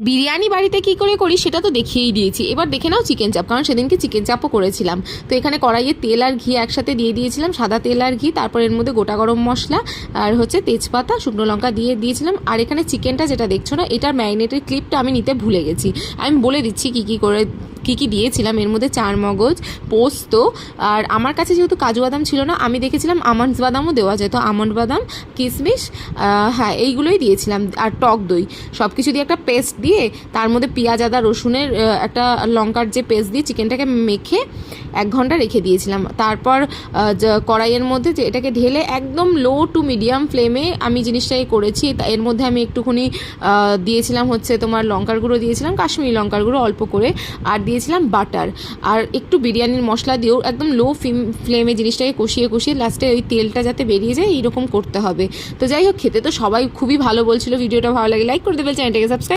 বিরিয়ানি বাড়িতে কি করে করি সেটা তো দেখিয়েই দিয়েছি। এবার দেখে নাও চিকেন চাপ, কারণ সেদিনকে চিকেন চাপও করেছিলাম। তো এখানে কড়াইয়ে তেল আর ঘি একসাথে দিয়ে দিয়েছিলাম, সাদা তেল আর ঘি। তারপর এর মধ্যে গোটা গরম মশলা আর তেজপাতা, শুকনো লঙ্কা দিয়ে দিয়েছিলাম। আর এখানে চিকেনটা যেটা দেখছো না, এটার ম্যারিনেটের ক্লিপটা আমি নিতে ভুলে গেছি। আমি বলে দিচ্ছি কী কী দিয়েছিলাম। এর মধ্যে চারমগজ, পোস্ত, আর আমার কাছে যেহেতু কাজু বাদাম ছিল না, আমি দেখেছিলাম আমন্ডস বাদামও দেওয়া যায়, তো আমন্ড বাদাম, কিশমিশ, হ্যাঁ এইগুলোই দিয়েছিলাম। আর টক দই, সব কিছু দিয়ে একটা পেস্ট দিয়ে তার মধ্যে পেঁয়াজ, আদা, রসুনের একটা লঙ্কার যে পেস্ট দিয়ে চিকেনটাকে মেখে 1 ঘন্টা রেখে দিয়েছিলাম। তারপর কড়াইয়ের মধ্যে যে এটাকে ঢেলে একদম লো টু মিডিয়াম ফ্লেমে আমি জিনিসটাকে করেছি। এর মধ্যে আমি একটুখানি দিয়েছিলাম তোমার লঙ্কার গুঁড়ো দিয়েছিলাম, কাশ্মীরি লঙ্কার গুঁড়ো অল্প করে, আর দিয়েছিলাম বাটার, আর একটু বিরিয়ানির মশলা দিয়েও একদম লো ফ্লেমে জিনিসটাকে কষিয়ে কষিয়ে লাস্টে ওই তেলটা যাতে বেরিয়ে যায় এইরকম করতে হবে। তো যাই হোক, খেতে তো সবাই খুবই ভালো বলছিল। ভিডিওটা ভালো লাগে লাইক করে দেবে, চ্যানেলটাকে সাবস্ক্রাইব।